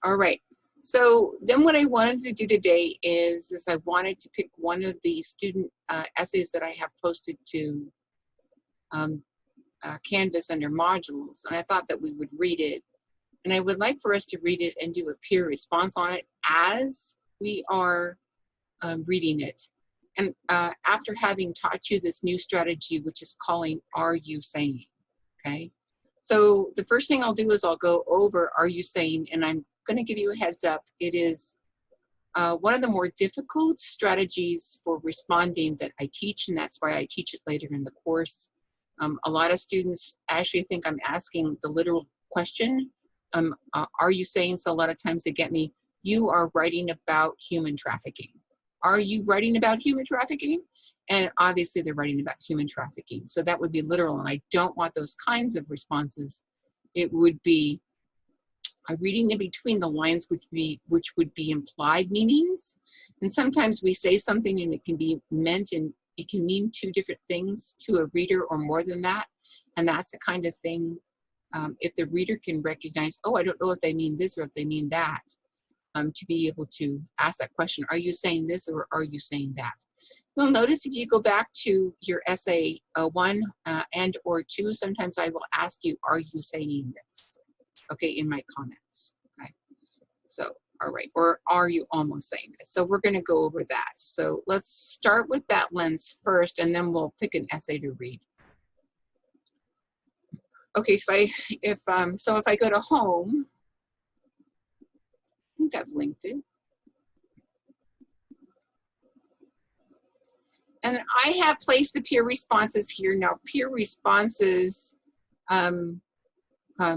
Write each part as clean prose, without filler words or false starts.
All right. So then what I wanted to do today is I wanted to pick one of the student essays that I have posted to Canvas under modules, and I thought that we would read it. And I would like for us to read it and do a peer response on it as we are reading it. And after having taught you this new strategy, which is calling Are You Saying? Okay. So the first thing I'll do is I'll go over Are You Saying? And I'm going to give you a heads up. It is one of the more difficult strategies for responding that I teach, and that's why I teach it later in the course. A lot of students actually think I'm asking the literal question, are you saying? So a lot of times they get me, you are writing about human trafficking. Are you writing about human trafficking? And obviously they're writing about human trafficking. So that would be literal, and I don't want those kinds of responses. It would be reading in between the lines, which would be implied meanings. And sometimes we say something and it can be meant, and it can mean two different things to a reader or more than that. And that's the kind of thing, if the reader can recognize, oh, I don't know if they mean this or if they mean that, to be able to ask that question, are you saying this or are you saying that? You'll notice if you go back to your essay 1 and or 2, sometimes I will ask you, are you saying this? Okay, in my comments. Okay, so all right, or are you almost saying this? So we're going to go over that. So let's start with that lens first, and then we'll pick an essay to read. Okay, so if I go to home, I think I've linked it. And I have placed the peer responses here. Now, peer responses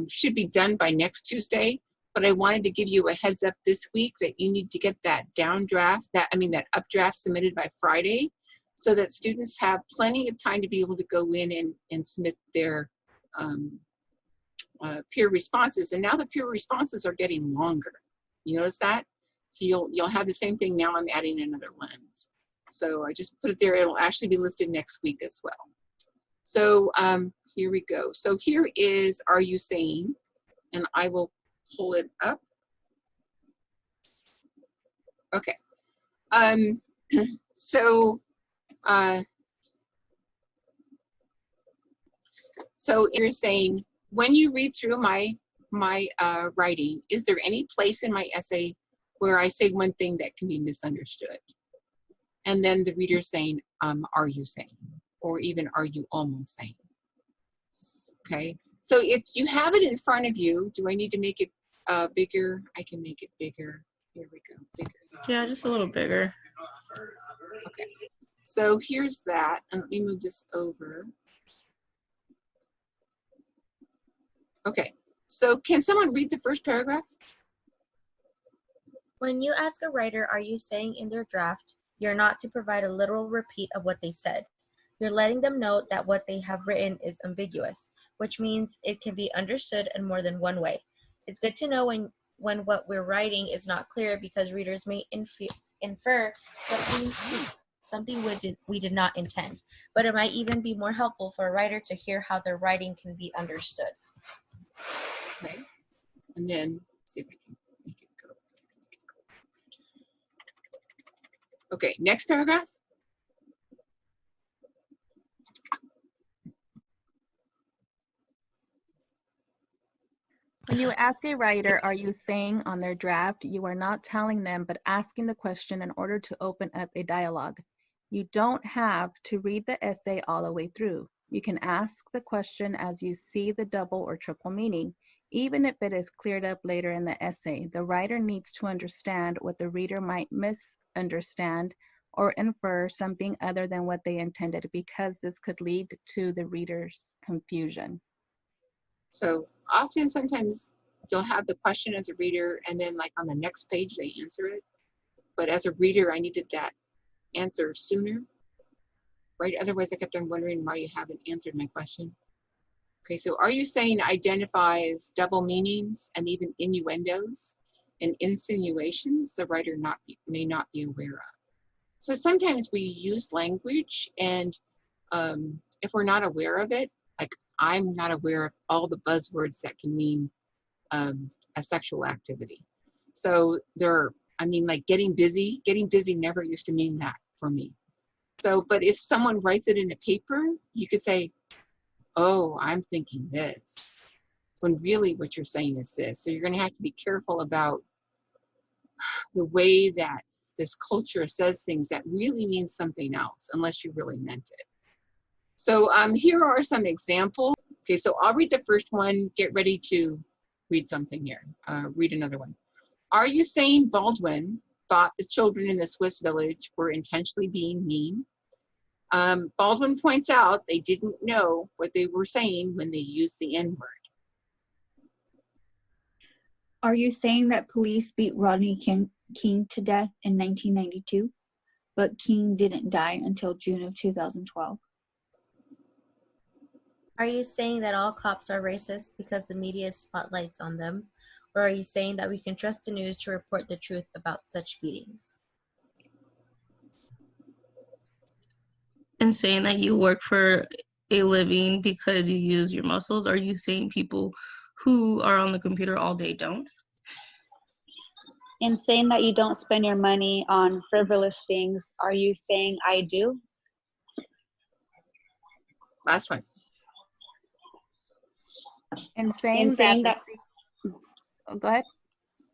should be done by next Tuesday, but I wanted to give you a heads up this week that you need to get that that updraft submitted by Friday, so that students have plenty of time to be able to go in and submit their peer responses. And now the peer responses are getting longer. You notice that? So you'll have the same thing. Now I'm adding another lens. So I just put it there. It'll actually be listed next week as well. So here we go. So here is Are You Saying? And I will pull it up. Okay. So you're saying, when you read through my writing, is there any place in my essay where I say one thing that can be misunderstood? And then the reader saying, are you saying? Or even, are you almost saying? Okay, so if you have it in front of you, do I need to make it bigger? I can make it bigger. Here we go, bigger. Yeah, just a little bigger. Okay, so here's that, and let me move this over. Okay, so can someone read the first paragraph? When you ask a writer, are you saying in their draft, you're not to provide a literal repeat of what they said. You're letting them know that what they have written is ambiguous, which means it can be understood in more than one way. It's good to know when what we're writing is not clear, because readers may infer something we did not intend, but it might even be more helpful for a writer to hear how their writing can be understood. Okay, and then see if I can make it go. Okay, next paragraph. When you ask a writer, are you saying on their draft, you are not telling them, but asking the question in order to open up a dialogue. You don't have to read the essay all the way through. You can ask the question as you see the double or triple meaning. Even if it is cleared up later in the essay, the writer needs to understand what the reader might misunderstand or infer something other than what they intended, because this could lead to the reader's confusion. So often, sometimes you'll have the question as a reader, and then like on the next page, they answer it. But as a reader, I needed that answer sooner, right? Otherwise, I kept on wondering why you haven't answered my question. Okay, so are you saying identifies double meanings and even innuendos and insinuations the writer may not be aware of? So sometimes we use language, and if we're not aware of it, like I'm not aware of all the buzzwords that can mean a sexual activity. So I mean, like getting busy never used to mean that for me. So, but if someone writes it in a paper, you could say, oh, I'm thinking this, when really what you're saying is this. So you're going to have to be careful about the way that this culture says things that really means something else, unless you really meant it. So here are some examples. Okay, so I'll read the first one. Get ready to read something here. Read another one. Are you saying Baldwin thought the children in the Swiss village were intentionally being mean? Baldwin points out they didn't know what they were saying when they used the N-word. Are you saying that police beat Rodney King to death in 1992, but King didn't die until June of 2012? Are you saying that all cops are racist because the media spotlights on them? Or are you saying that we can trust the news to report the truth about such beatings? And saying that you work for a living because you use your muscles? Are you saying people who are on the computer all day don't? In saying that you don't spend your money on frivolous things, are you saying I do? Last one. In saying that oh, go ahead.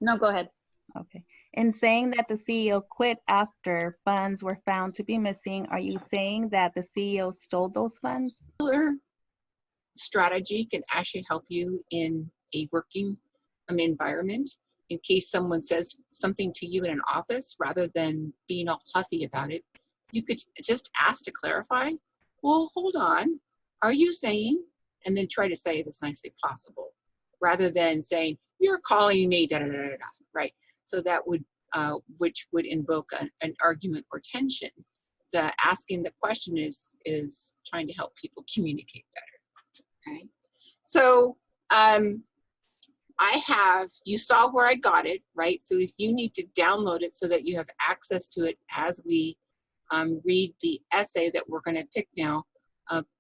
No, go ahead. Okay. In saying that the CEO quit after funds were found to be missing, are you saying that the CEO stole those funds? Strategy can actually help you in a working environment. In case someone says something to you in an office, rather than being all huffy about it, you could just ask to clarify. Well, hold on. Are you saying? And then try to say it as nicely possible, rather than saying, you're calling me, da da da da da, right? So that would, which would invoke an argument or tension. The asking the question is trying to help people communicate better. Okay, so you saw where I got it, right? So if you need to download it so that you have access to it as we read the essay that we're going to pick now,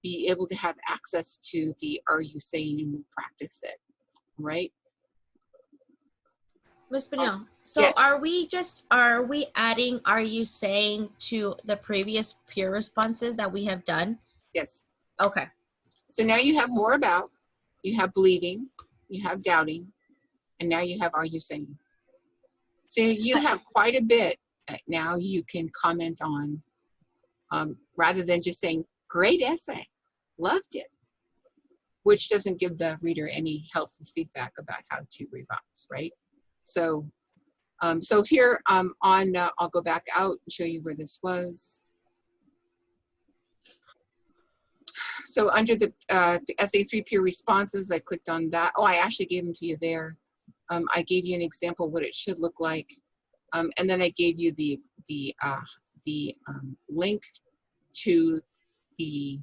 be able to have access to the are you saying and practice it, right? Ms. Pinion, so yes. are we adding are you saying to the previous peer responses that we have done? Yes. Okay. So now you have more about, you have believing, you have doubting, and now you have are you saying. So you have quite a bit that now you can comment on, rather than just saying, great essay, loved it, which doesn't give the reader any helpful feedback about how to revise, right? So, so here I'll go back out and show you where this was. So under the essay 3 peer responses, I clicked on that. Oh, I actually gave them to you there. I gave you an example of what it should look like. And then I gave you the link to the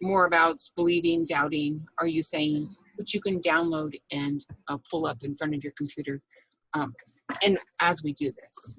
more about believing, doubting, are you saying, which you can download and pull up in front of your computer. And as we do this,